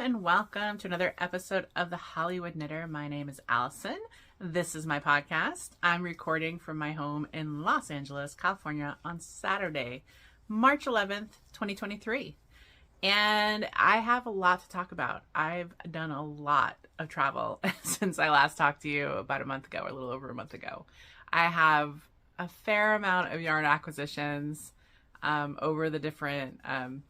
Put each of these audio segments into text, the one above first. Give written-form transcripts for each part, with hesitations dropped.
and welcome to another episode of The Hollywood Knitter. My name is Allison. This is my podcast. I'm recording from my home in Los Angeles, California on Saturday, March 11th, 2023. And I have a lot to talk about. I've done a lot of travel since I last talked to you about a month ago, or a little over a month ago. I have a fair amount of yarn acquisitions over the different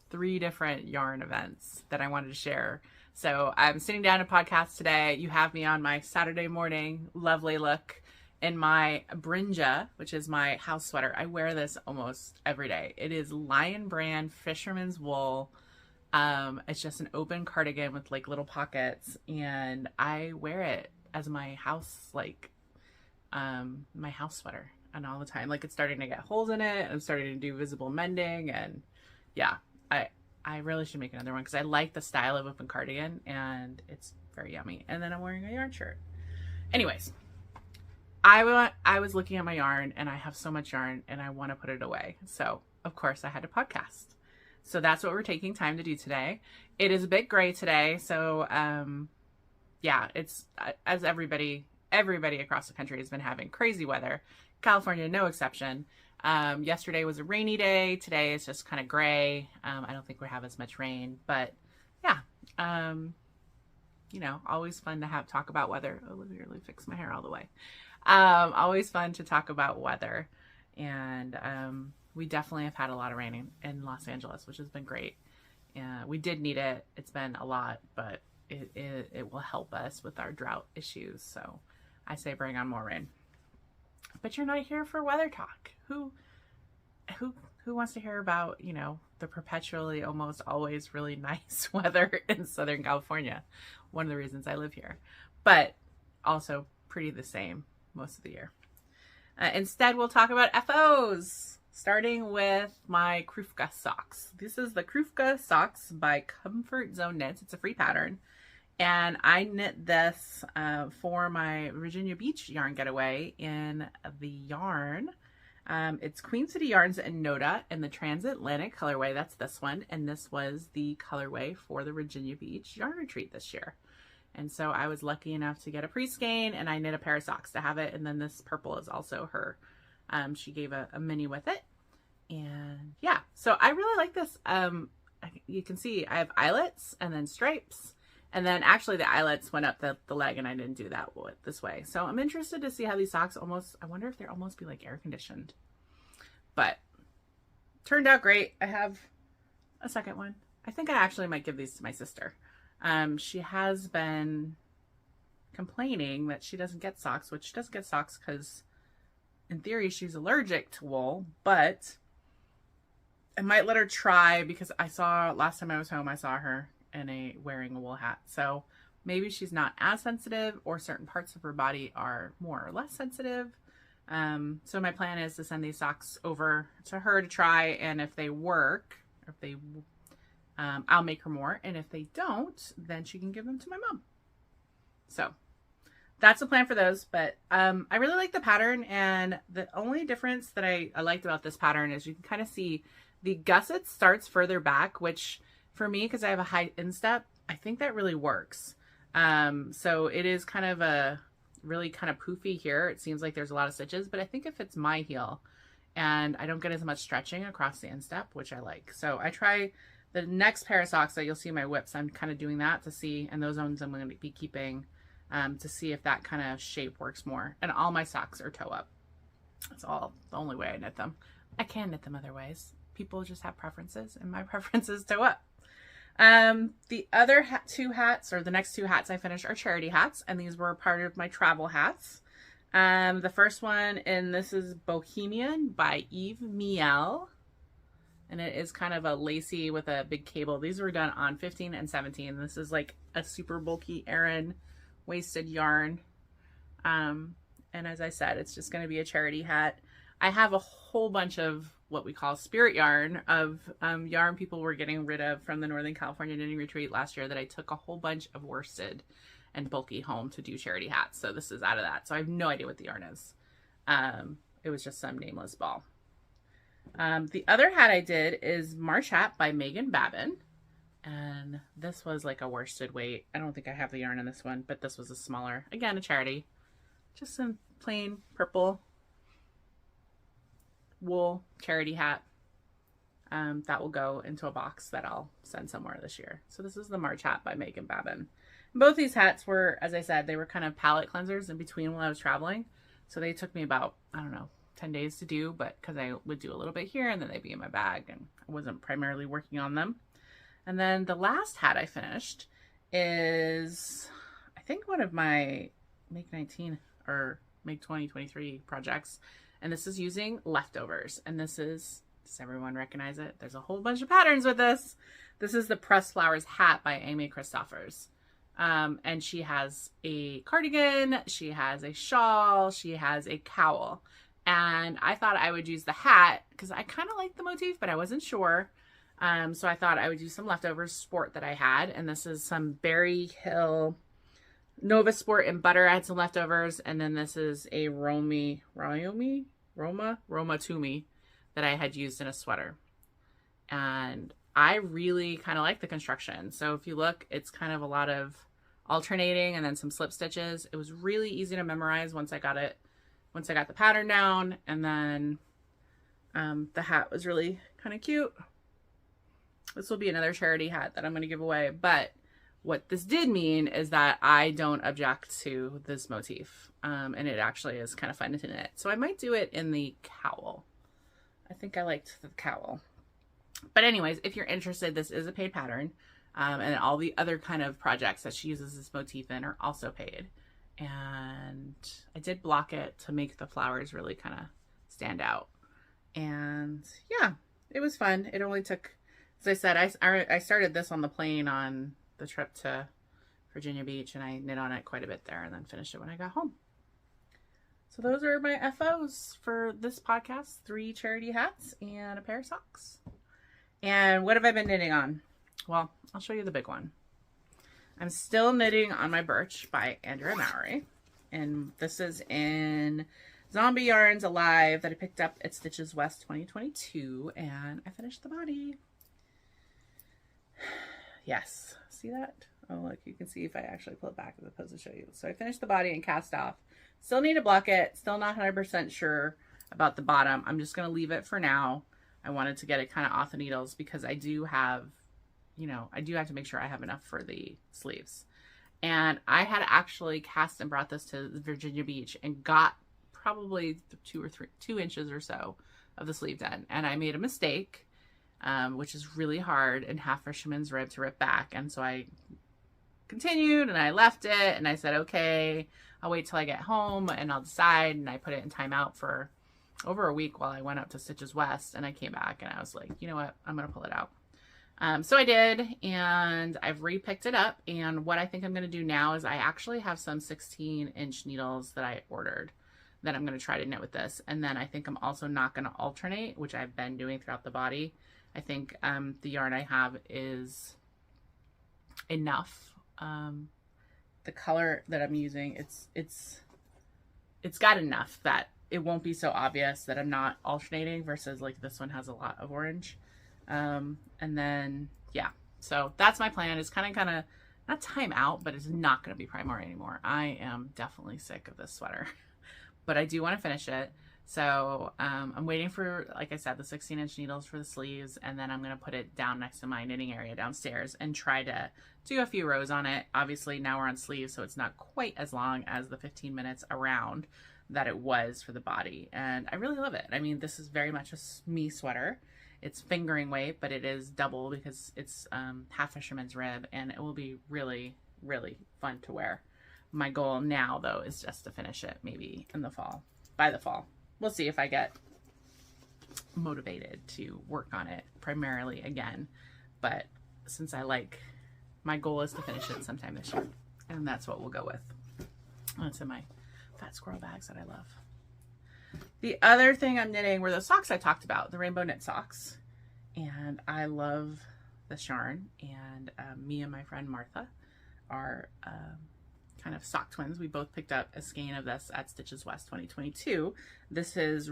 3 different yarn events that I wanted to share. So I'm sitting down to podcast today. You have me on my Saturday morning lovely look in my Brinja, which is my house sweater. I wear this almost every day. It is Lion Brand Fisherman's Wool. It's just an open cardigan with like little pockets, and I wear it as my house, like my house sweater. And all the time, like, it's starting to get holes in it. I'm starting to do visible mending, and yeah, I really should make another one because I like the style of open cardigan and it's very yummy. And then I'm wearing a yarn shirt. Anyways, I was looking at my yarn, and I have so much yarn and I want to put it away. So of course I had to podcast. So that's what we're taking time to do today. It is a bit gray today, so yeah, it's as everybody across the country has been having crazy weather. California, no exception. Yesterday was a rainy day. Today is just kind of gray. I don't think we have as much rain, but yeah, you know, always fun to talk about weather. Oh, let me really fix my hair all the way. Always fun to talk about weather. And we definitely have had a lot of rain in Los Angeles, which has been great. We did need it. It's been a lot, but it will help us with our drought issues. So I say bring on more rain. But you're not here for weather talk. Who wants to hear about, you know, the perpetually almost always really nice weather in Southern California? One of the reasons I live here. But also pretty the same most of the year. Instead, we'll talk about FOs, starting with my Krufka socks. This is the Krufka socks by Comfort Zone Knits. It's a free pattern. And I knit this for my Virginia Beach yarn getaway in the yarn. It's Queen City Yarns and Noda in the Transatlantic colorway. That's this one. And this was the colorway for the Virginia Beach yarn retreat this year. And so I was lucky enough to get a pre-skein, and I knit a pair of socks to have it. And then this purple is also her. She gave a mini with it. And yeah, so I really like this. You can see I have eyelets and then stripes. And then actually the eyelets went up the leg, and I didn't do that this way. So I'm interested to see how these socks I wonder if they're almost be like air conditioned. But turned out great. I have a second one. I think I actually might give these to my sister. She has been complaining that she doesn't get socks, which she doesn't get socks because in theory she's allergic to wool, but I might let her try because last time I was home, I saw her wearing a wool hat. So maybe she's not as sensitive, or certain parts of her body are more or less sensitive. So my plan is to send these socks over to her to try, and if they work, I'll make her more, and if they don't, then she can give them to my mom. So that's the plan for those. But I really like the pattern, and the only difference that I liked about this pattern is you can kind of see the gusset starts further back, which for me, because I have a high instep, I think that really works. So it is kind of a really kind of poofy here. It seems like there's a lot of stitches, but I think if it's my heel and I don't get as much stretching across the instep, which I like. So I try the next pair of socks that you'll see in my whips. I'm kind of doing that to see, and those ones I'm going to be keeping to see if that kind of shape works more. And all my socks are toe up. That's all the only way I knit them. I can knit them other ways. People just have preferences, and my preference is toe up. The other two hats, or the next 2 hats I finished, are charity hats, and these were part of my travel hats. The first one, and this is Bohemian by Eve Miel, and it is kind of a lacy with a big cable. These were done on 15 and 17. This is like a super bulky Aran waisted yarn. And as I said, it's just going to be a charity hat. I have a whole bunch of what we call spirit yarn, of yarn people were getting rid of from the Northern California Knitting Retreat last year, that I took a whole bunch of worsted and bulky home to do charity hats. So this is out of that. So I have no idea what the yarn is. It was just some nameless ball. The other hat I did is March Hat by Megan Babin. And this was like a worsted weight. I don't think I have the yarn in this one, but this was a smaller, again, a charity. Just some plain purple wool charity hat. That will go into a box that I'll send somewhere this year. So this is the March hat by Megan Babin. Both these hats were, as I said, they were kind of palette cleansers in between while I was traveling. So they took me about, I don't know, 10 days to do, but because I would do a little bit here and then they'd be in my bag and I wasn't primarily working on them. And then the last hat I finished is, I think, one of my Make 19 or Make 2023 projects. And this is using leftovers. And this is, does everyone recognize it? There's a whole bunch of patterns with this. This is the Pressed Flowers hat by Amy Christoffers. And she has a cardigan, she has a shawl, she has a cowl. And I thought I would use the hat because I kind of like the motif, but I wasn't sure. So I thought I would use some leftover sport that I had. And this is some Berry Hill Nova Sport in butter. I had some leftovers. And then this is a Roma Tumi that I had used in a sweater. And I really kind of like the construction. So if you look, it's kind of a lot of alternating and then some slip stitches. It was really easy to memorize once I got the pattern down. And then the hat was really kind of cute. This will be another charity hat that I'm going to give away. But what this did mean is that I don't object to this motif. And it actually is kind of fun to knit. So I might do it in the cowl. I think I liked the cowl. But anyways, if you're interested, this is a paid pattern. And all the other kind of projects that she uses this motif in are also paid. And I did block it to make the flowers really kind of stand out. And yeah, it was fun. It only took, as I said, I started this on the plane on the trip to Virginia Beach, and I knit on it quite a bit there and then finished it when I got home. So those are my FOs for this podcast: 3 charity hats and a pair of socks. And what have I been knitting on? Well, I'll show you the big one. I'm still knitting on my Birch by Andrea Mowry. And this is in Zombie Yarns Alive that I picked up at Stitches West 2022. And I finished the body. Yes. See that? Oh, look, you can see if I actually pull it back as opposed to show you. So I finished the body and cast off. Still need to block it. Still not 100% sure about the bottom. I'm just going to leave it for now. I wanted to get it kind of off the needles because I do have, I do have to make sure I have enough for the sleeves. And I had actually cast and brought this to Virginia Beach and got probably 2 inches or so of the sleeve done. And I made a mistake, which is really hard in half fisherman's rib to rip back. And so I continued and I left it and I said, okay, I'll wait till I get home and I'll decide. And I put it in timeout for over a week while I went up to Stitches West, and I came back and I was like, you know what, I'm going to pull it out. So I did, and I've re-picked it up. And what I think I'm going to do now is I actually have some 16-inch needles that I ordered that I'm going to try to knit with this. And then I think I'm also not going to alternate, which I've been doing throughout the body. I think the yarn I have is enough. The color that I'm using, it's got enough that it won't be so obvious that I'm not alternating versus like this one has a lot of orange. And then, yeah, so that's my plan, is kind of not time out, but it's not going to be primary anymore. I am definitely sick of this sweater, but I do want to finish it. So, I'm waiting for, like I said, the 16-inch needles for the sleeves, and then I'm going to put it down next to my knitting area downstairs and try to do a few rows on it. Obviously now we're on sleeves, so it's not quite as long as the 15 minutes around that it was for the body. And I really love it. I mean, this is very much a me sweater. It's fingering weight, but it is double because it's half fisherman's rib, and it will be really, really fun to wear. My goal now, though, is just to finish it maybe in the fall, by the fall. We'll see if I get motivated to work on it primarily again. But since my goal is to finish it sometime this year, and that's what we'll go with. That's in my fat squirrel bags that I love. The other thing I'm knitting were the socks I talked about, the rainbow knit socks. And I love this yarn. And me and my friend Martha are kind of sock twins. We both picked up a skein of this at Stitches West 2022. This is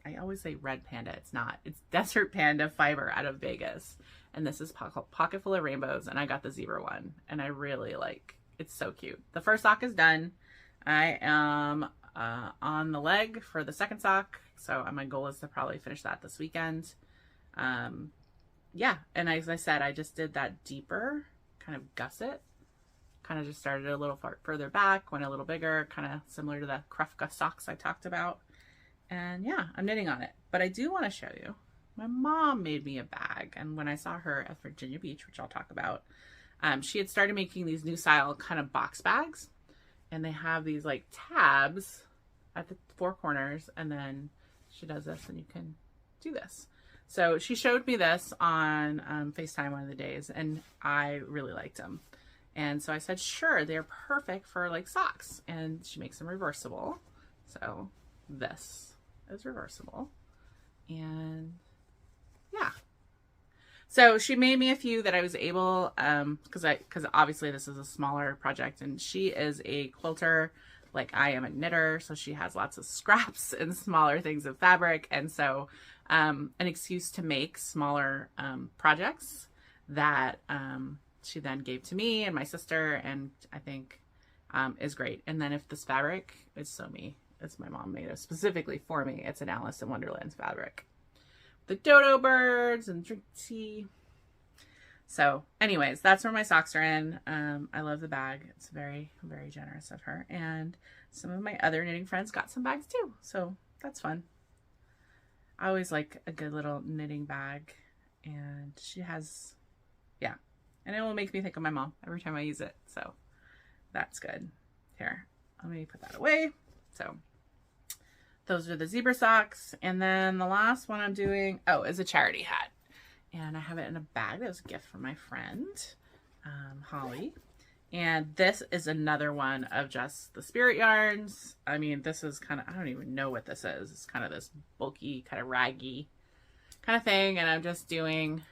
I always say red panda. It's not. It's Desert Panda fiber out of Vegas. And this is Pocket Full of Rainbows. And I got the zebra one. And I really like, it's so cute. The first sock is done. I am on the leg for the second sock. So my goal is to probably finish that this weekend. Yeah. And as I said, I just did that deeper kind of gusset. Kind of just started a little further back, went a little bigger, kind of similar to the Krufka socks I talked about. And yeah, I'm knitting on it. But I do want to show you, my mom made me a bag. And when I saw her at Virginia Beach, which I'll talk about, she had started making these new style kind of box bags. And they have these like tabs at the four corners. And then she does this and you can do this. So she showed me this on FaceTime one of the days and I really liked them. And so I said, sure, they're perfect for like socks. And she makes them reversible. So this is reversible. And yeah. So she made me a few that I was able, because obviously this is a smaller project and she is a quilter like I am a knitter. So she has lots of scraps and smaller things of fabric. And so an excuse to make smaller projects that she then gave to me and my sister, and I think is great. And then if this fabric is so me, it's my mom made it specifically for me. It's an Alice in Wonderland fabric. The dodo birds and drink tea. So anyways, that's where my socks are in. I love the bag. It's very, very generous of her. And some of my other knitting friends got some bags too. So that's fun. I always like a good little knitting bag. And she has, yeah. And it will make me think of my mom every time I use it. So that's good. Here, let me put that away. So those are the zebra socks. And then the last one I'm doing, is a charity hat. And I have it in a bag. That was a gift from my friend, Holly. And this is another one of just the spirit yarns. I mean, this is kind of, I don't even know what this is. It's kind of this bulky, kind of raggy kind of thing. And I'm just doing,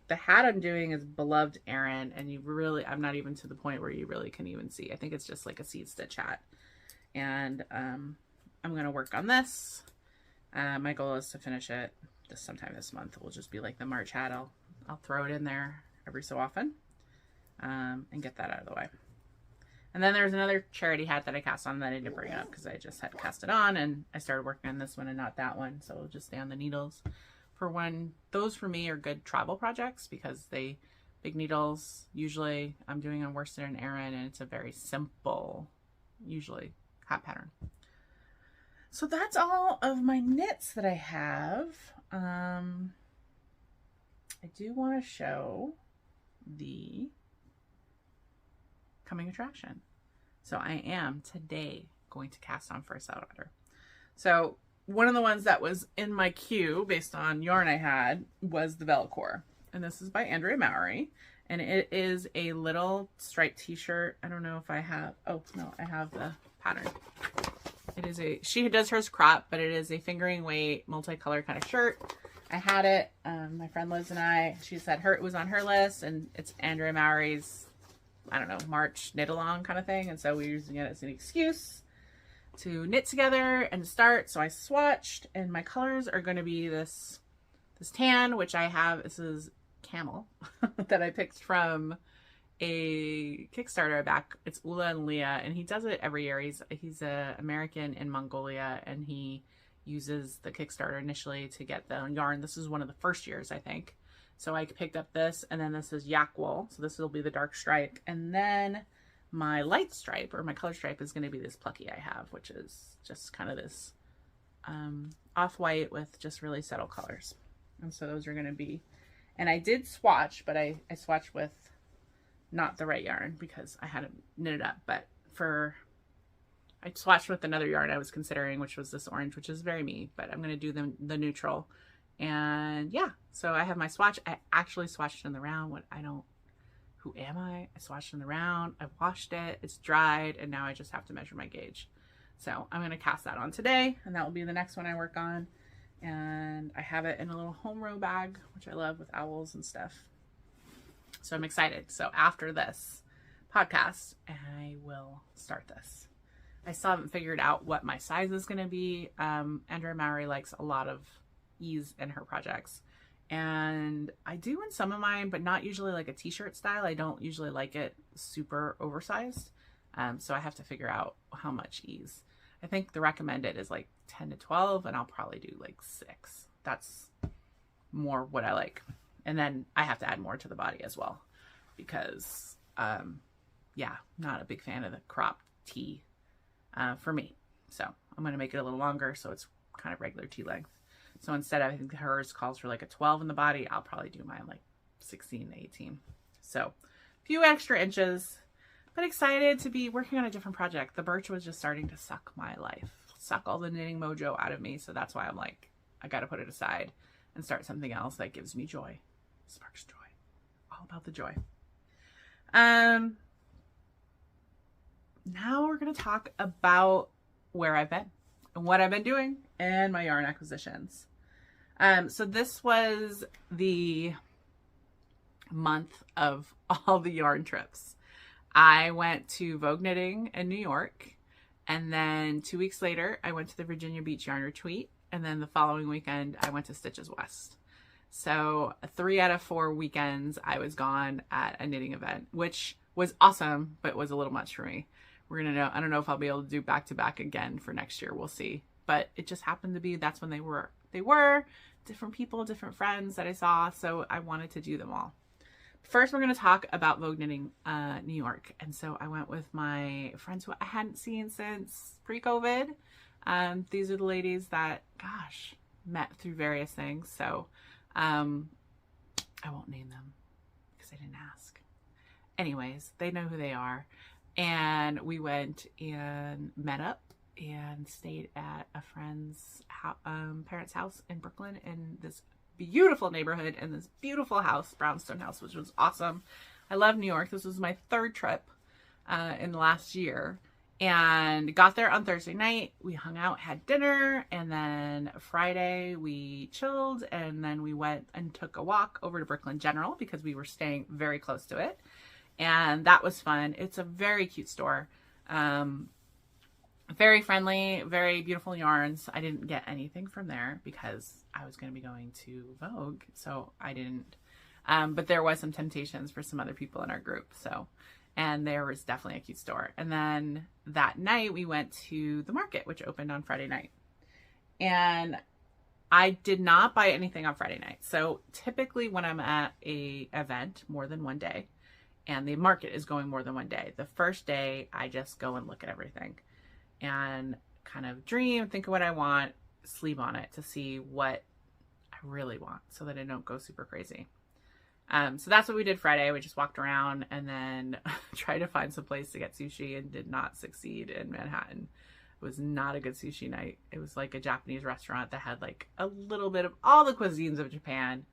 the hat I'm doing is Beloved Erin. And you really, I'm not even to the point where you really can even see. I think it's just like a seed stitch hat. And I'm going to work on this. My goal is to finish it sometime this month. It will just be like the March hat. I'll throw it in there every so often and get that out of the way. And then there's another charity hat that I cast on that I didn't bring up because I just had cast it on and I started working on this one and not that one. So it'll just stay on the needles for when those for me are good travel projects because big needles, usually I'm doing on Worsted and Aran and it's a very simple, usually hat pattern. So that's all of my knits that I have. I do want to show the coming attraction. So I am today going to cast on First Saltwater. So one of the ones that was in my queue based on yarn I had was the Velcor. And this is by Andrea Mowry. And it is a little striped t-shirt. I don't know if I have, oh no, I have the pattern. It is she does hers crop, but it is a fingering weight, multicolor kind of shirt. I had it, my friend Liz and I, she said it was on her list and it's Andrea Mowry's, I don't know, March knit along kind of thing. And so we're using it as an excuse to knit together and to start. So I swatched and my colors are going to be this tan, which I have, this is Camel that I picked from a Kickstarter back. It's Ula and Leah, and he does it every year. He's a American in Mongolia, and he uses the Kickstarter initially to get the yarn. This is one of the first years, I think. So I picked up this, and then this is yak wool. So this will be the dark stripe, and then my light stripe or my color stripe is going to be this Plucky I have, which is just kind of this off-white with just really subtle colors. And so those are going to be, and I did swatch, but I swatched with not the right yarn because I hadn't knit it up, but I swatched with another yarn I was considering, which was this orange, which is very me, but I'm going to do the neutral. And yeah, so I have my swatch. I actually swatched in the round. Who am I? I swatched in the round. I washed it. It's dried. And now I just have to measure my gauge. So I'm going to cast that on today, and that will be the next one I work on. And I have it in a little home row bag, which I love with owls and stuff. So I'm excited. So after this podcast, I will start this. I still haven't figured out what my size is going to be. Andrea Mowry likes a lot of ease in her projects. And I do in some of mine, but not usually like a t-shirt style. I don't usually like it super oversized. So I have to figure out how much ease. I think the recommended is like 10 to 12, and I'll probably do like 6. That's more what I like. And then I have to add more to the body as well because, yeah, not a big fan of the crop tee for me. So I'm going to make it a little longer so it's kind of regular tee length. So instead, I think hers calls for like a 12 in the body. I'll probably do mine like 16 to 18. So a few extra inches, but excited to be working on a different project. The birch was just starting to suck my life, suck all the knitting mojo out of me. So that's why I'm like, I got to put it aside and start something else that gives me joy. Sparks joy. All about the joy. Now we're going to talk about where I've been and what I've been doing and my yarn acquisitions. So this was the month of all the yarn trips. I went to Vogue Knitting in New York, and then 2 weeks later, I went to the Virginia Beach Yarn Retreat, and then the following weekend, I went to Stitches West. So 3 out of 4 weekends, I was gone at a knitting event, which was awesome, but was a little much for me. We're gonna know. I don't know if I'll be able to do back to back again for next year. We'll see. But it just happened to be that's when they were. They were different people, different friends that I saw. So I wanted to do them all. First, we're going to talk about Vogue Knitting New York. And so I went with my friends who I hadn't seen since pre-COVID. These are the ladies that, gosh, met through various things. So I won't name them because I didn't ask. Anyways, they know who they are. And we went and met up and stayed at a friend's parents' house in Brooklyn in this beautiful neighborhood in this beautiful house, Brownstone House, which was awesome. I love New York. This was my 3rd trip in the last year, and got there on Thursday night. We hung out, had dinner, and then Friday we chilled, and then we went and took a walk over to Brooklyn General because we were staying very close to it. And that was fun. It's a very cute store. Very friendly, very beautiful yarns. I didn't get anything from there because I was going to be going to Vogue, so I didn't. But there was some temptations for some other people in our group. So, and there was definitely a cute store. And then that night we went to the market, which opened on Friday night. And I did not buy anything on Friday night. So typically when I'm at a event more than one day, and the market is going more than one day, the first day I just go and look at everything and kind of dream, think of what I want, sleep on it to see what I really want so that I don't go super crazy. So that's what we did Friday. We just walked around and then tried to find some place to get sushi and did not succeed in Manhattan. It was not a good sushi night. It was like a Japanese restaurant that had like a little bit of all the cuisines of Japan,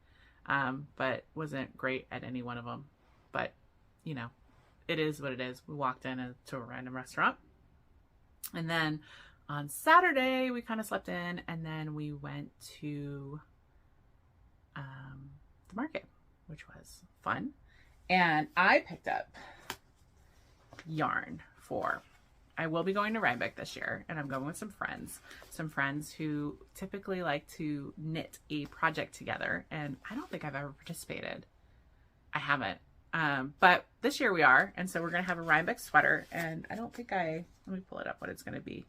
but wasn't great at any one of them. But you know, it is what it is. We walked in to a random restaurant. And then on Saturday, we kind of slept in, and then we went to the market, which was fun. And I picked up yarn I will be going to Rhinebeck this year, and I'm going with some friends who typically like to knit a project together. And I don't think I've ever participated. I haven't. But this year we are, and so we're going to have a Rhinebeck sweater, and I don't think let me pull it up what it's going to be.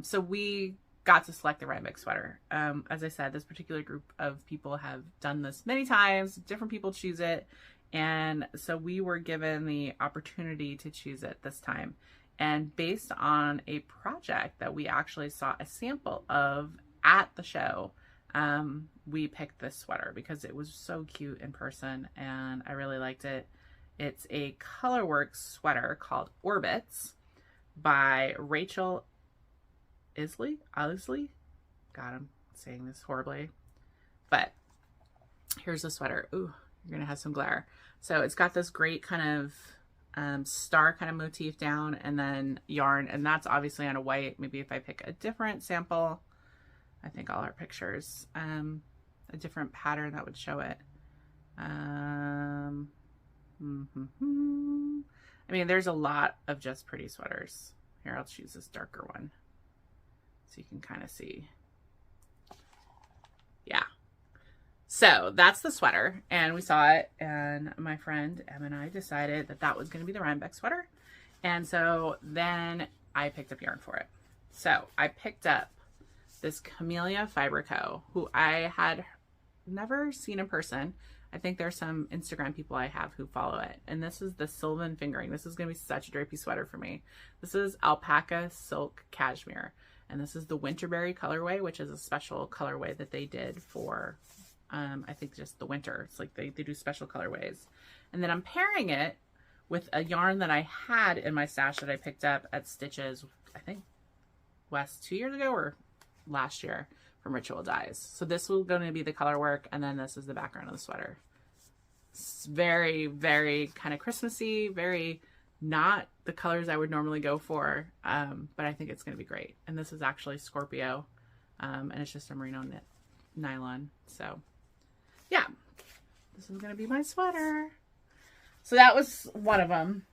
So we got to select the Rhinebeck sweater. As I said, this particular group of people have done this many times, different people choose it, and so we were given the opportunity to choose it this time. And based on a project that we actually saw a sample of at the show, we picked this sweater because it was so cute in person and I really liked it. It's a Colorworks sweater called Orbits by Rachel Isley. God, I'm saying this horribly. But here's the sweater. Ooh, you're going to have some glare. So it's got this great kind of star kind of motif down and then yarn. And that's obviously on a white. Maybe if I pick a different sample, I think all our pictures, a different pattern that would show it. I mean, there's a lot of just pretty sweaters. Here, I'll choose this darker one so you can kind of see. Yeah. So that's the sweater, and we saw it, and my friend Em and I decided that that was going to be the Rhinebeck sweater. And so then I picked up yarn for it. So I picked up this Camellia Fiber Co., who I had never seen in person. I think there's some Instagram people I have who follow it. And this is the Sylvan Fingering. This is going to be such a drapey sweater for me. This is alpaca silk cashmere. And this is the Winterberry colorway, which is a special colorway that they did for, I think, just the winter. It's like they do special colorways. And then I'm pairing it with a yarn that I had in my stash that I picked up at Stitches, I think, West 2 years ago or last year, from Ritual Dyes. So this will going to be the color work, and then this is the background of the sweater. It's very, very kind of Christmassy, very not the colors I would normally go for, but I think it's going to be great. And this is actually Scorpio, and it's just a merino knit nylon. So yeah, this is going to be my sweater. So that was one of them.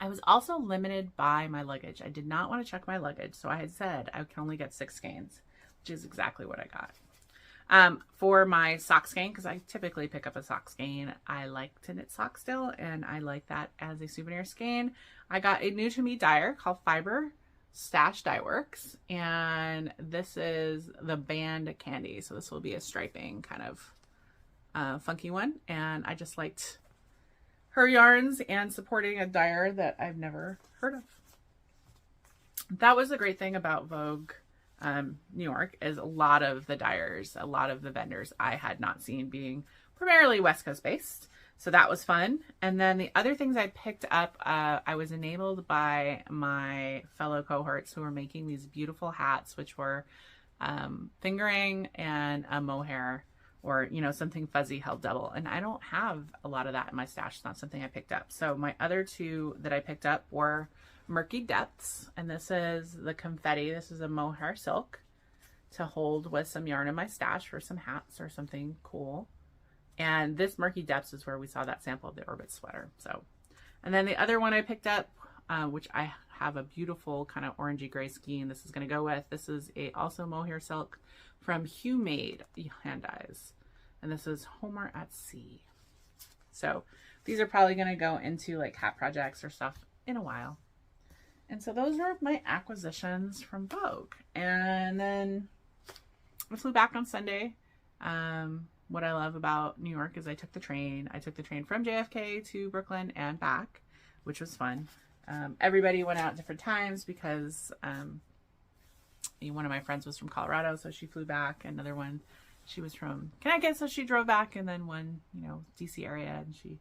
I was also limited by my luggage. I did not want to check my luggage, so I had said I can only get 6 skeins, which is exactly what I got. For my sock skein, because I typically pick up a sock skein, I like to knit socks still, and I like that as a souvenir skein. I got a new to me dyer called Fiber Stash Dye Works, and this is the Band Candy. So this will be a striping kind of funky one, and I just liked her yarns and supporting a dyer that I've never heard of. That was the great thing about Vogue New York, is a lot of the dyers, a lot of the vendors I had not seen, being primarily West Coast based. So that was fun. And then the other things I picked up, I was enabled by my fellow cohorts who were making these beautiful hats, which were fingering and a mohair, or, you know, something fuzzy held double. And I don't have a lot of that in my stash. It's not something I picked up. So my other two that I picked up were Murky Depths, and this is the Confetti. This is a mohair silk to hold with some yarn in my stash for some hats or something cool. And this Murky Depths is where we saw that sample of the Orbit sweater. So, and then the other one I picked up, which I have a beautiful kind of orangey gray skein this is going to go with. This is also mohair silk from Hue Made hand dyes, and this is Homer at Sea. So these are probably going to go into like hat projects or stuff in a while. And so those are my acquisitions from Vogue. And then I flew back on Sunday. What I love about New York is I took the train. I took the train from JFK to Brooklyn and back, which was fun. Everybody went out at different times because one of my friends was from Colorado, so she flew back. Another one, she was from Connecticut, so she drove back. And then one, DC area, and she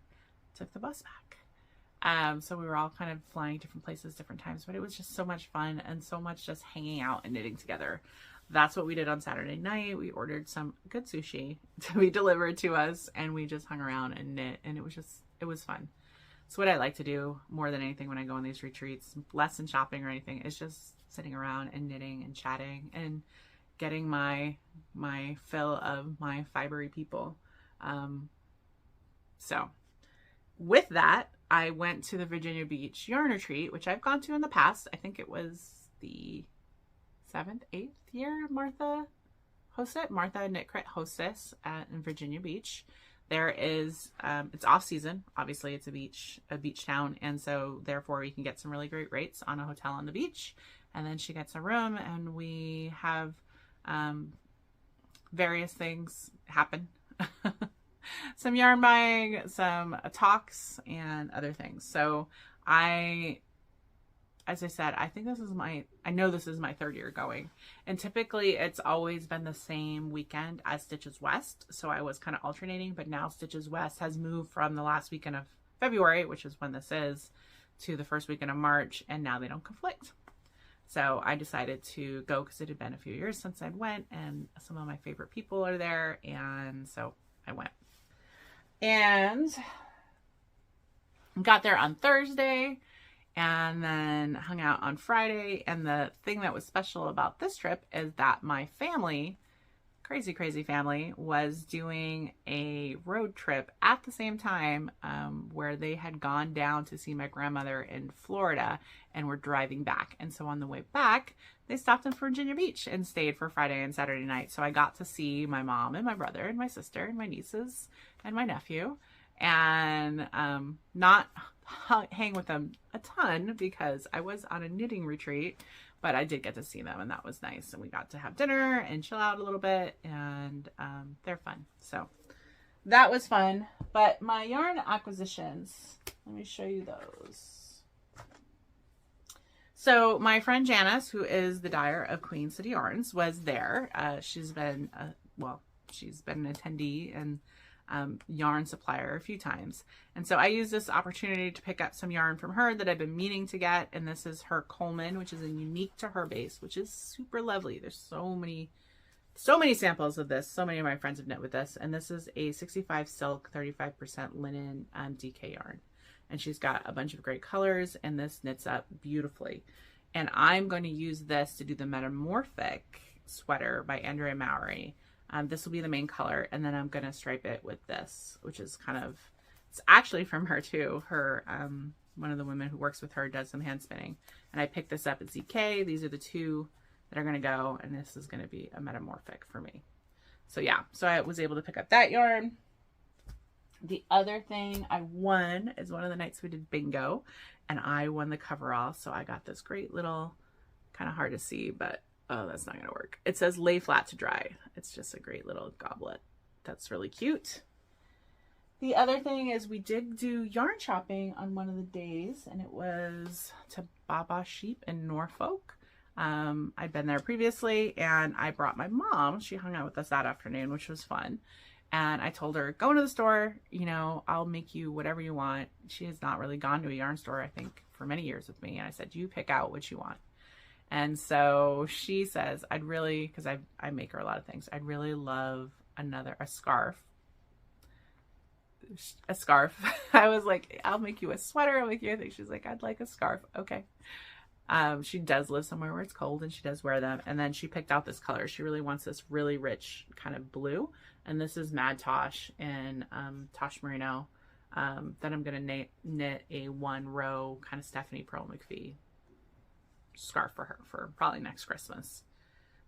took the bus back. So we were all kind of flying different places, different times, but it was just so much fun and so much just hanging out and knitting together. That's what we did on Saturday night. We ordered some good sushi to be delivered to us, and we just hung around and knit, and it was fun. It's what I like to do more than anything when I go on these retreats, less than shopping or anything. It's just sitting around and knitting and chatting and getting my fill of my fibery people. So with that, I went to the Virginia Beach Yarn Retreat, which I've gone to in the past. I think it was the 7th, 8th year Martha hosted. Martha Knit Crit hostess in Virginia Beach. There is, it's off season. Obviously it's a beach town. And so therefore you can get some really great rates on a hotel on the beach. And then she gets a room, and we have various things happen. Some yarn buying, some talks, and other things. So as I said, I think I know this is my 3rd year going. And typically it's always been the same weekend as Stitches West. So I was kind of alternating, but now Stitches West has moved from the last weekend of February, which is when this is, to the first weekend of March, and now they don't conflict. So I decided to go because it had been a few years since I went, and some of my favorite people are there. And so I went. And got there on Thursday, and then hung out on Friday. And the thing that was special about this trip is that my family, crazy, crazy family was doing a road trip at the same time, where they had gone down to see my grandmother in Florida and were driving back. And so on the way back, they stopped in Virginia Beach and stayed for Friday and Saturday night. So I got to see my mom and my brother and my sister and my nieces and my nephew, and not hang with them a ton because I was on a knitting retreat, but I did get to see them, and that was nice. And we got to have dinner and chill out a little bit, and they're fun. So that was fun. But my yarn acquisitions, let me show you those. So my friend Janice, who is the dyer of Queen City Yarns, was there. She's been, she's been an attendee and yarn supplier a few times. And so I used this opportunity to pick up some yarn from her that I've been meaning to get. And this is her Coleman, which is a unique to her base, which is super lovely. There's so many samples of this. So many of my friends have knit with this. And this is a 65 silk, 35% linen DK yarn. And she's got a bunch of great colors, and this knits up beautifully. And I'm going to use this to do the Metamorphic sweater by Andrea Mowry. This will be the main color, and then I'm going to stripe it with this, which is kind of, it's actually from her too. Her, one of the women who works with her does some hand spinning, and I picked this up at ZK. These are the two that are going to go, and this is going to be a Metamorphic for me. So yeah, so I was able to pick up that yarn. The other thing I won is one of the nights we did bingo, and I won the coverall. So I got this great little, kind of hard to see, but oh, that's not going to work. It says lay flat to dry. It's just a great little goblet. That's really cute. The other thing is we did do yarn shopping on one of the days, and it was to Baba Sheep in Norfolk. I'd been there previously, and I brought my mom. She hung out with us that afternoon, which was fun. And I told her, go into the store, you know, I'll make you whatever you want. She has not really gone to a yarn store, I think, for many years with me. And I said, you pick out what you want. And so she says, I'd really, because I make her a lot of things, I'd really love a scarf. A scarf. I was like, I'll make you a sweater. I'll make you a thing. She's like, I'd like a scarf. Okay. She does live somewhere where it's cold, and she does wear them. And then she picked out this color. She really wants this really rich kind of blue. And this is Mad Tosh in Tosh Merino. Then I'm going to knit a 1-row kind of Stephanie Pearl McPhee scarf for her for probably next Christmas.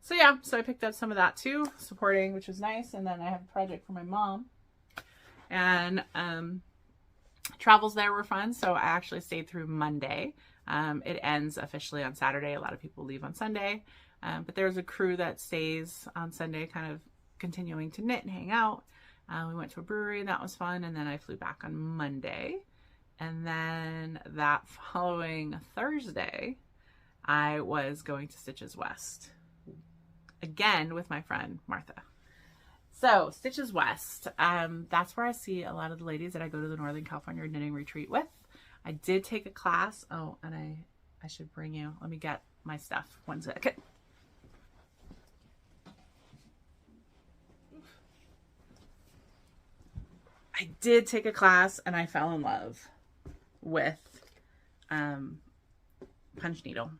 So yeah, so I picked up some of that too, supporting, which was nice. And then I have a project for my mom. And travels there were fun. So I actually stayed through Monday. It ends officially on Saturday. A lot of people leave on Sunday. But there's a crew that stays on Sunday, kind of continuing to knit and hang out. We went to a brewery, and that was fun. And then I flew back on Monday. And then that following Thursday, I was going to Stitches West again with my friend Martha. So Stitches West, that's where I see a lot of the ladies that I go to the Northern California knitting retreat with. I did take a class. Oh, and I should bring you, let me get my stuff. 1 second. I did take a class, and I fell in love with punch needle.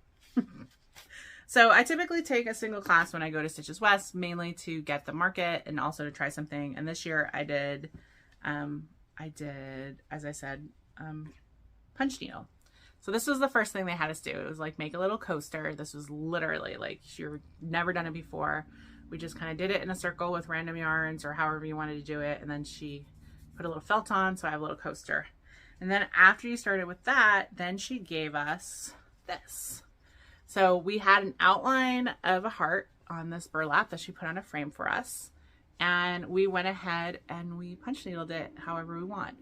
So I typically take a single class when I go to Stitches West, mainly to get the market and also to try something. And this year I did, as I said, punch needle. So this was the first thing they had us do. It was like make a little coaster. This was literally like, you've never done it before. We just kind of did it in a circle with random yarns or however you wanted to do it. And then she put a little felt on, so I have a little coaster. And then after you started with that, then she gave us this. So we had an outline of a heart on this burlap that she put on a frame for us. And we went ahead and we punch needled it however we want.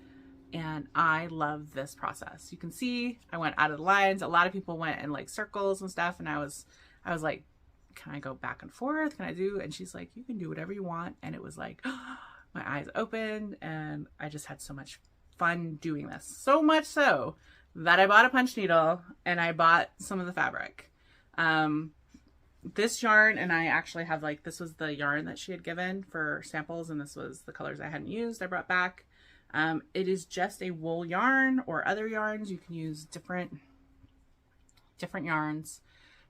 And I love this process. You can see I went out of the lines. A lot of people went in like circles and stuff. And I was like, can I go back and forth? Can I do? And she's like, you can do whatever you want. And it was like, my eyes opened, and I just had so much fun doing this. So much so that I bought a punch needle and I bought some of the fabric. This yarn, and I actually have like, this was the yarn that she had given for samples, and this was the colors I hadn't used, I brought back. It is just a wool yarn or other yarns. You can use different yarns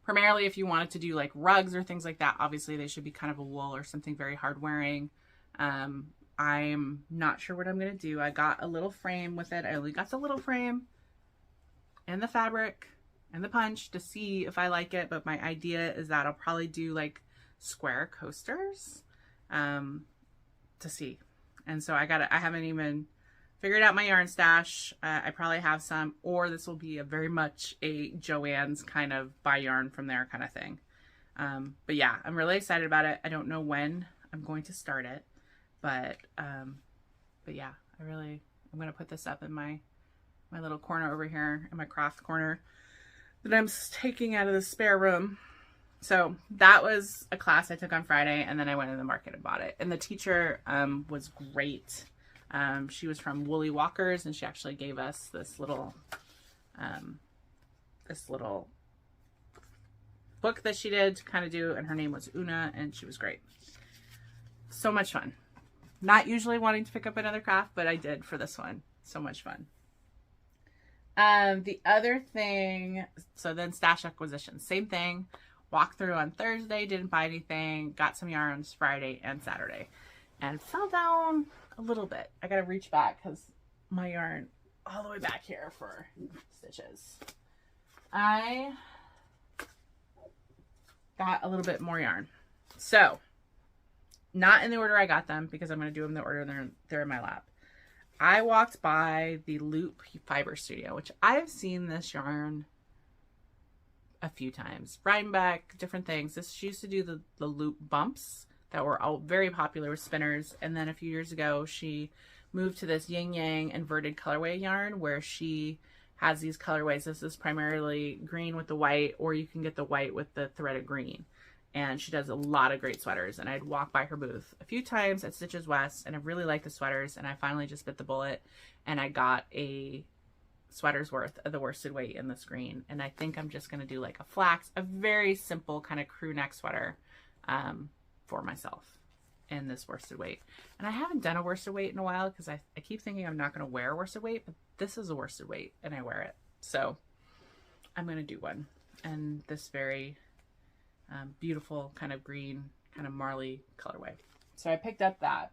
Primarily, if you wanted to do like rugs or things like that, obviously they should be kind of a wool or something very hard wearing. I'm not sure what I'm going to do. I got a little frame with it. I only got the little frame and the fabric and the punch to see if I like it. But my idea is that I'll probably do like square coasters to see. And so I haven't even figured out my yarn stash. I probably have some, or this will be a very much a Joann's kind of buy yarn from there kind of thing. But yeah, I'm really excited about it. I don't know when I'm going to start it, but yeah, I'm going to put this up in my little corner over here in my craft corner that I'm taking out of the spare room. So that was a class I took on Friday, and then I went in the market and bought it. And the teacher was great. She was from Woolly Walkers, and she actually gave us this little book that she did to kind of do, and her name was Una, and she was great. So much fun. Not usually wanting to pick up another craft, but I did for this one. So much fun. The other thing, so then stash acquisition, same thing. Walked through on Thursday, didn't buy anything, got some yarns Friday and Saturday, and fell down a little bit. I gotta reach back because my yarn all the way back here for stitches. I got a little bit more yarn. So, not in the order I got them because I'm going to do them in the order they're in my lap. I walked by the Loop Fiber Studio, which I've seen this yarn a few times. Rhinebeck, different things. She used to do the loop bumps that were all very popular with spinners. And then a few years ago, she moved to this yin yang inverted colorway yarn where she has these colorways. This is primarily green with the white, or you can get the white with the threaded green. And she does a lot of great sweaters. And I'd walk by her booth a few times at Stitches West, and I really liked the sweaters. And I finally just bit the bullet, and I got a sweater's worth of the worsted weight in this green. And I think I'm just going to do like a flax, a very simple kind of crew neck sweater for myself in this worsted weight. And I haven't done a worsted weight in a while because I keep thinking I'm not going to wear worsted weight, but this is a worsted weight and I wear it. So I'm going to do one. And this very beautiful kind of green, kind of Marley colorway. So I picked up that.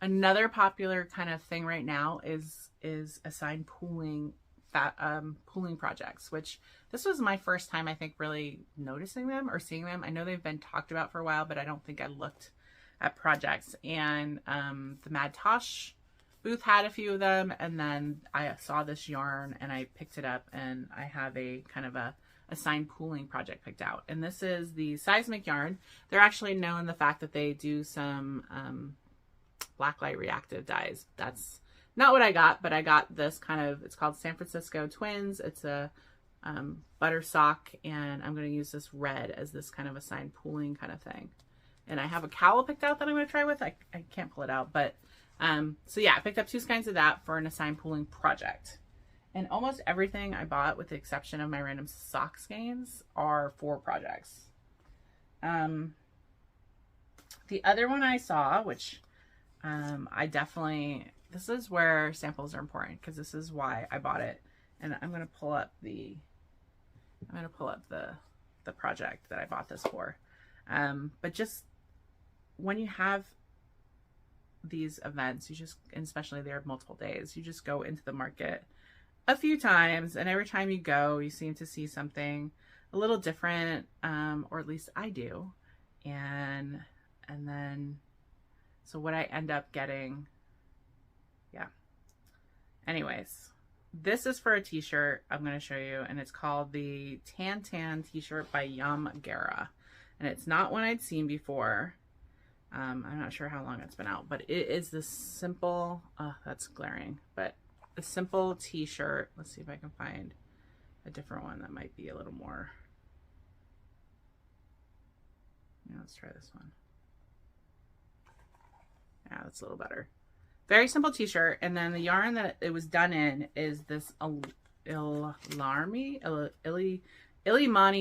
Another popular kind of thing right now is assigned pooling projects, which this was my first time, I think, really noticing them or seeing them. I know they've been talked about for a while, but I don't think I looked at projects. And the Mad Tosh booth had a few of them, and then I saw this yarn and I picked it up, and I have a kind of a assigned pooling project picked out. And this is the Seismic yarn. They're actually known the fact that they do some blacklight reactive dyes. That's not what I got, but I got this kind of, it's called San Francisco Twins. It's a butter sock, and I'm going to use this red as this kind of assigned pooling kind of thing. And I have a cowl picked out that I'm going to try with. I can't pull it out, but so yeah, I picked up 2 kinds of that for an assigned pooling project. And almost everything I bought, with the exception of my random sock skeins, are for projects. The other one I saw, which I definitely, this is where samples are important, because this is why I bought it. And I'm going to pull up the project that I bought this for. But just when you have these events, you just, and especially there are multiple days, you just go into the market a few times, and every time you go, you seem to see something a little different, or at least I do. And then, so what I end up getting, yeah. Anyways, this is for a t-shirt I'm going to show you, and it's called the Tan Tan t-shirt by Yum Gara. And it's not one I'd seen before. I'm not sure how long it's been out, but it is this simple, that's glaring, but a simple t-shirt. Let's see if I can find a different one that might be a little more. Yeah, let's try this one. Yeah, that's a little better. Very simple t-shirt. And then the yarn that it was done in is this Illimani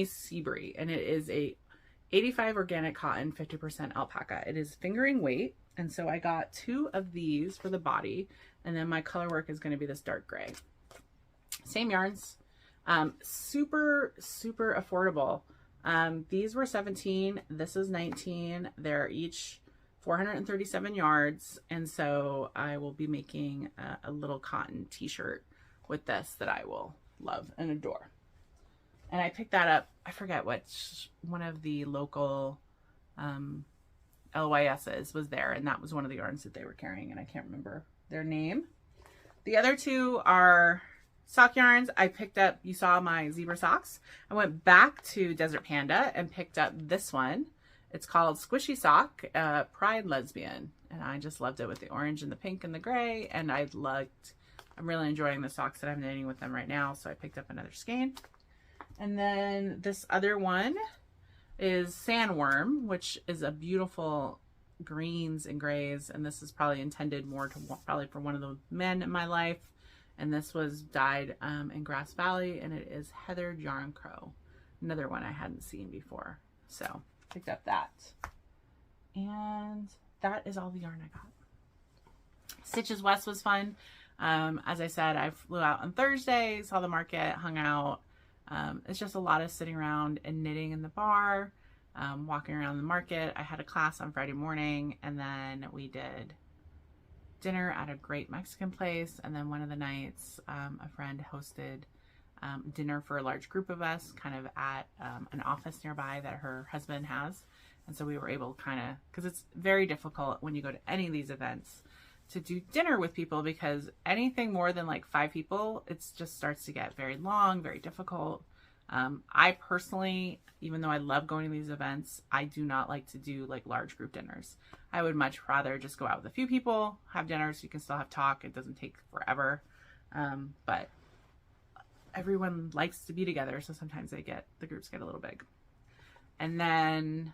Seabury, and it is a 85 organic cotton, 50% alpaca. It is fingering weight, and so I got 2 of these for the body, and then my color work is going to be this dark gray. Same yarns. Super, super affordable. These were 17. This is 19. They're each 437 yards. And so I will be making a little cotton t-shirt with this that I will love and adore. And I picked that up. I forget which one of the local LYSs was there. And that was one of the yarns that they were carrying. And I can't remember their name. The other two are sock yarns. I picked up, you saw my zebra socks. I went back to Desert Panda and picked up this one. It's called Squishy Sock, Pride Lesbian. And I just loved it with the orange and the pink and the gray. And I'm really enjoying the socks that I'm knitting with them right now. So I picked up another skein. And then this other one is Sandworm, which is a beautiful greens and grays. And this is probably intended more to probably for one of the men in my life. And this was dyed in Grass Valley, and it is Heather Yarn Crow. Another one I hadn't seen before. So picked up that. And that is all the yarn I got. Stitches West was fun. As I said, I flew out on Thursday, saw the market, hung out. It's just a lot of sitting around and knitting in the bar, walking around the market. I had a class on Friday morning, and then we did dinner at a great Mexican place. And then one of the nights, a friend hosted dinner for a large group of us kind of at an office nearby that her husband has. And so we were able kind of, because it's very difficult when you go to any of these events to do dinner with people, because anything more than like 5 people, it just starts to get very long, very difficult. I personally, even though I love going to these events, I do not like to do like large group dinners. I would much rather just go out with a few people, have dinner so you can still have talk. It doesn't take forever. But everyone likes to be together, so sometimes the groups get a little big. And then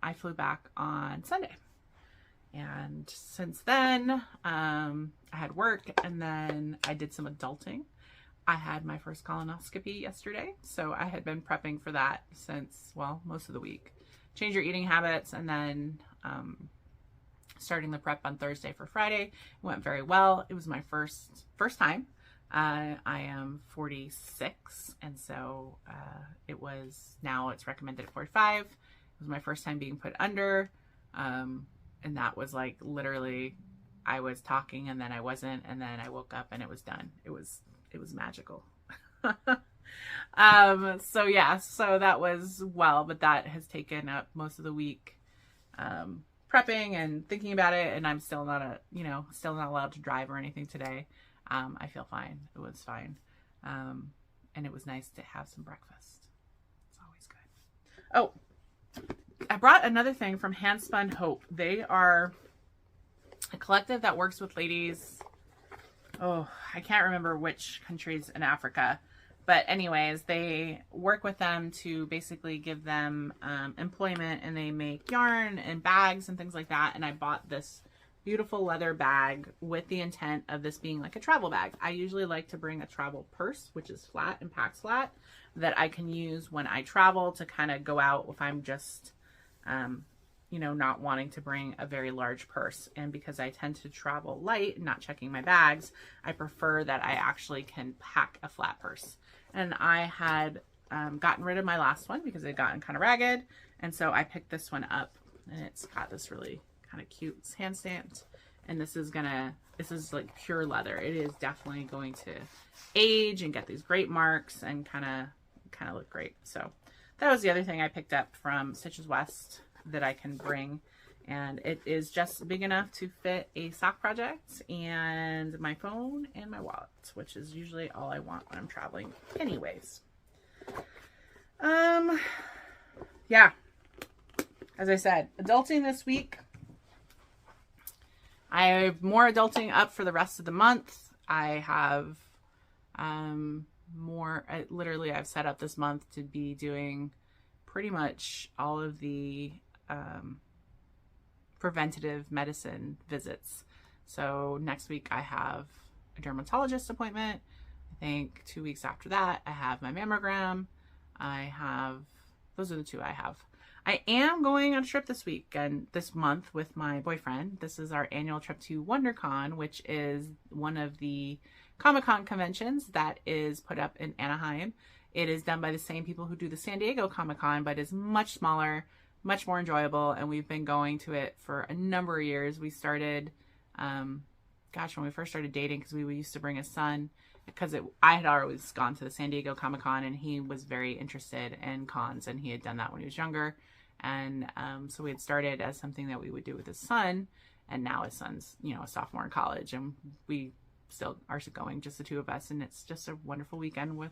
I flew back on Sunday. And since then, I had work, and then I did some adulting. I had my first colonoscopy yesterday, so I had been prepping for that since, well, most of the week. Change your eating habits, and then starting the prep on Thursday for Friday. It went very well. It was my first time. I am 46, and so now it's recommended at 45. It was my first time being put under, and that was like literally I was talking and then I wasn't, and then I woke up and it was done. It was magical. So yeah, so that was but that has taken up most of the week, prepping and thinking about it. And I'm still not allowed to drive or anything today. I feel fine. It was fine. And it was nice to have some breakfast. It's always good. Oh, I brought another thing from Handspun Hope. They are a collective that works with ladies. Oh, I can't remember which countries in Africa. But anyways, they work with them to basically give them employment, and they make yarn and bags and things like that. And I bought this beautiful leather bag with the intent of this being like a travel bag. I usually like to bring a travel purse, which is flat and packs flat, that I can use when I travel to kind of go out if I'm just, not wanting to bring a very large purse. And because I tend to travel light and not checking my bags, I prefer that I actually can pack a flat purse. And I had gotten rid of my last one because it had gotten kind of ragged. And so I picked this one up, and it's got this really kind of cute hand stamped. And this is like pure leather. It is definitely going to age and get these great marks and kind of look great. So that was the other thing I picked up from Stitches West that I can bring. And it is just big enough to fit a sock project and my phone and my wallet, which is usually all I want when I'm traveling anyways. Yeah, as I said, adulting this week. I have more adulting up for the rest of the month. I have literally I've set up this month to be doing pretty much all of the preventative medicine visits. So next week I have a dermatologist appointment. I think 2 weeks after that I have my mammogram. Those are the two I have. I am going on a trip this week and this month with my boyfriend. This is our annual trip to WonderCon, which is one of the Comic-Con conventions that is put up in Anaheim. It is done by the same people who do the San Diego Comic-Con, but is much smaller, much more enjoyable, and we've been going to it for a number of years. We started, when we first started dating, because we used to bring a son, because I had always gone to the San Diego Comic-Con, and he was very interested in cons, and he had done that when he was younger. And so we had started as something that we would do with his son, and now his son's, a sophomore in college, and we still are going, just the two of us, and it's just a wonderful weekend with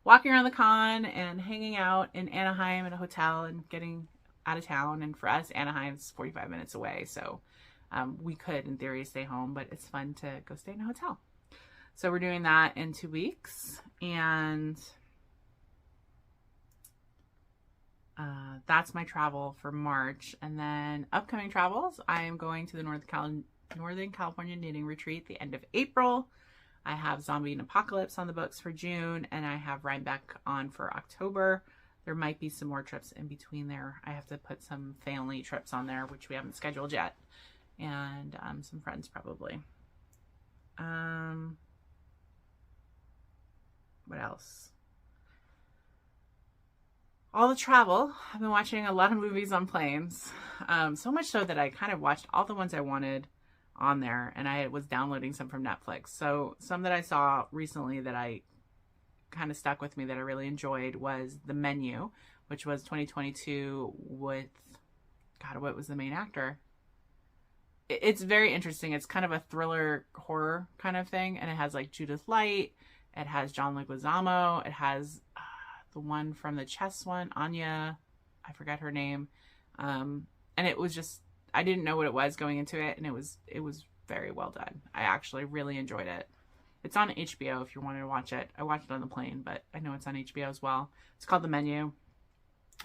walking around the con and hanging out in Anaheim in a hotel and getting out of town. And for us, Anaheim's 45 minutes away, so we could, in theory, stay home, but it's fun to go stay in a hotel. So we're doing that in 2 weeks, and that's my travel for March. And then upcoming travels, I am going to the Northern California Knitting Retreat the end of April. I have Zombie and Apocalypse on the books for June, and I have Rhinebeck on for October. There might be some more trips in between there. I have to put some family trips on there, which we haven't scheduled yet, and some friends probably. What else? All the travel. I've been watching a lot of movies on planes. So much so that I kind of watched all the ones I wanted on there, and I was downloading some from Netflix. So some that I saw recently that I kind of stuck with me that I really enjoyed was The Menu, which was 2022 with, God, what was the main actor? It's very interesting. It's kind of a thriller horror kind of thing, and it has like Judith Light, it has John Leguizamo, it has the one from the chess one, Anya, I forgot her name, and it was just, I didn't know what it was going into it, and it was very well done. I actually really enjoyed it. It's on HBO if you wanted to watch it. I watched it on the plane, but I know it's on HBO as well. It's called The Menu.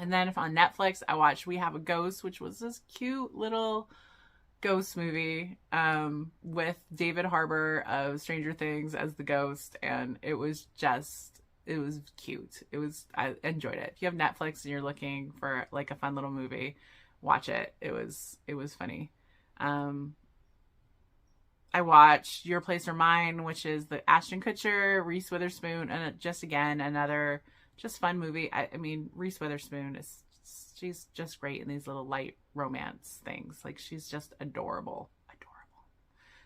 And then if on Netflix, I watched We Have a Ghost, which was this cute little ghost movie with David Harbour of Stranger Things as the ghost, and it was cute. I enjoyed it. If you have Netflix and you're looking for like a fun little movie, watch it. It was funny. I watched Your Place or Mine, which is the Ashton Kutcher, Reese Witherspoon, and just again another just fun movie. I mean, Reese Witherspoon she's just great in these little light romance things. Like, she's just adorable.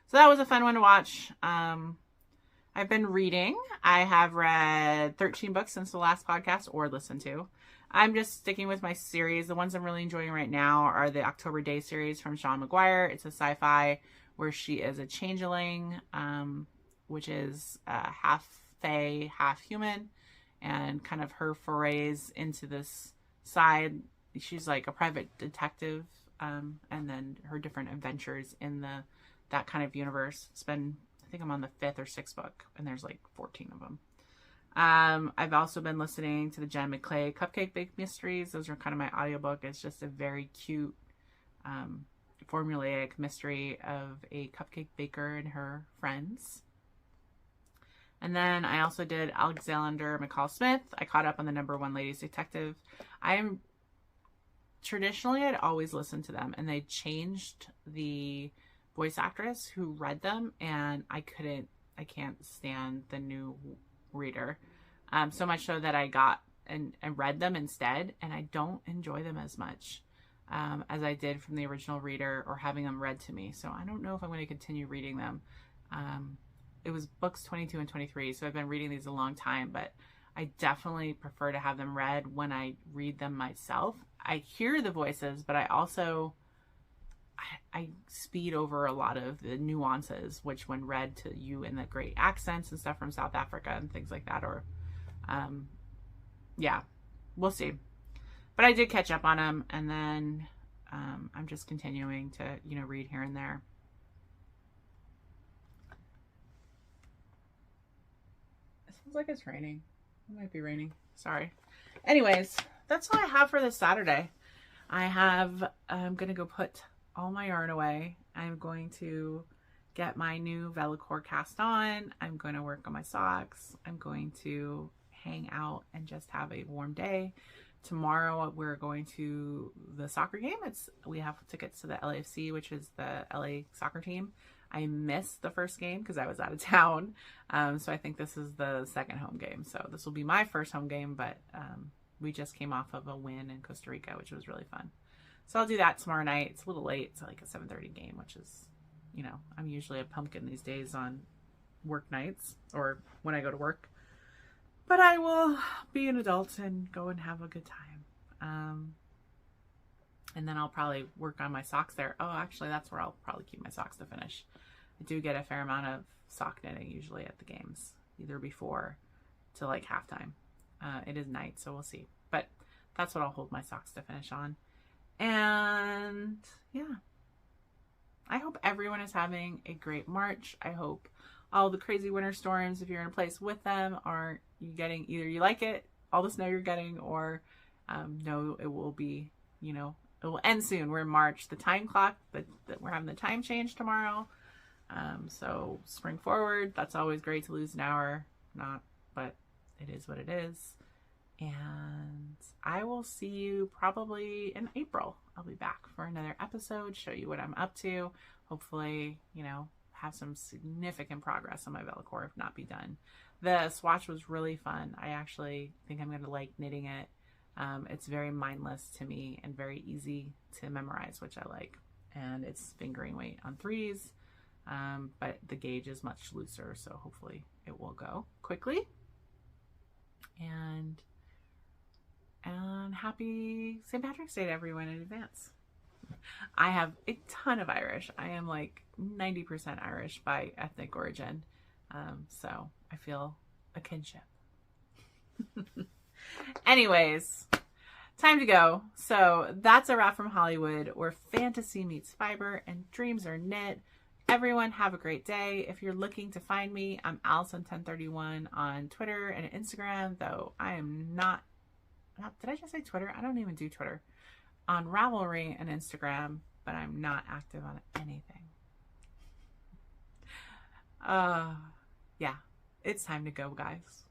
So that was a fun one to watch. I've been reading. I have read 13 books since the last podcast, or listened to. I'm just sticking with my series. The ones I'm really enjoying right now are the October Daye series from Sean McGuire. It's a sci-fi where she is a changeling, which is half fae, half human, and kind of her forays into this side. She's like a private detective, and then her different adventures in that kind of universe. I think I'm on the 5th or 6th book, and there's like 14 of them. I've also been listening to the Jen McClay Cupcake Bake Mysteries. Those are kind of my audiobook. It's just a very cute, formulaic mystery of a cupcake baker and her friends. And then I also did Alexander McCall Smith. I caught up on the #1 Ladies Detective. Traditionally, I'd always listen to them, and they changed the voice actress who read them, and I can't stand the new reader. So much so that I got and read them instead, and I don't enjoy them as much as I did from the original reader or having them read to me. So I don't know if I'm going to continue reading them. It was books 22 and 23, so I've been reading these a long time, but I definitely prefer to have them read when I read them myself. I hear the voices, but I also I speed over a lot of the nuances, which when read to you in the great accents and stuff from South Africa and things like that, or yeah, we'll see. But I did catch up on them, and then I'm just continuing to read here and there. It sounds like it's raining. It might be raining. Sorry. Anyways, that's all I have for this Saturday. I'm going to go put all my yarn away. I'm going to get my new Velocore cast on. I'm going to work on my socks. I'm going to hang out and just have a warm day. Tomorrow we're going to the soccer game. We have tickets to the LAFC, which is the LA soccer team. I missed the first game because I was out of town. So I think this is the second home game. So this will be my first home game, but we just came off of a win in Costa Rica, which was really fun. So I'll do that tomorrow night. It's a little late. It's like a 7:30 game, which is, you know, I'm usually a pumpkin these days on work nights or when I go to work. But I will be an adult and go and have a good time. And then I'll probably work on my socks there. Oh, actually, that's where I'll probably keep my socks to finish. I do get a fair amount of sock knitting usually at the games, either before to like halftime. It is night, so we'll see. But that's what I'll hold my socks to finish on. And yeah, I hope everyone is having a great March. I hope all the crazy winter storms, if you're in a place with them, are you getting, either you like it, all the snow you're getting, or no, it will be, you know, it will end soon. We're in March. The time clock, but we're having the time change tomorrow. So spring forward. That's always great to lose an hour. Not, but it is what it is. And I will see you probably in April. I'll be back for another episode, show you what I'm up to. Hopefully, you know, have some significant progress on my Velacor, if not be done. The swatch was really fun. I actually think I'm going to like knitting it. It's very mindless to me and very easy to memorize, which I like. And it's fingering weight on 3s, but the gauge is much looser, so hopefully it will go quickly. And happy St. Patrick's Day to everyone in advance. I have a ton of Irish. I am like 90% Irish by ethnic origin. So I feel a kinship. Anyways, time to go. So that's a wrap from Hollywood, where fantasy meets fiber and dreams are knit. Everyone have a great day. If you're looking to find me, I'm Allison1031 on Twitter and Instagram, though I am not, did I just say Twitter? I don't even do Twitter. On Ravelry and Instagram, but I'm not active on anything. Yeah, it's time to go, guys.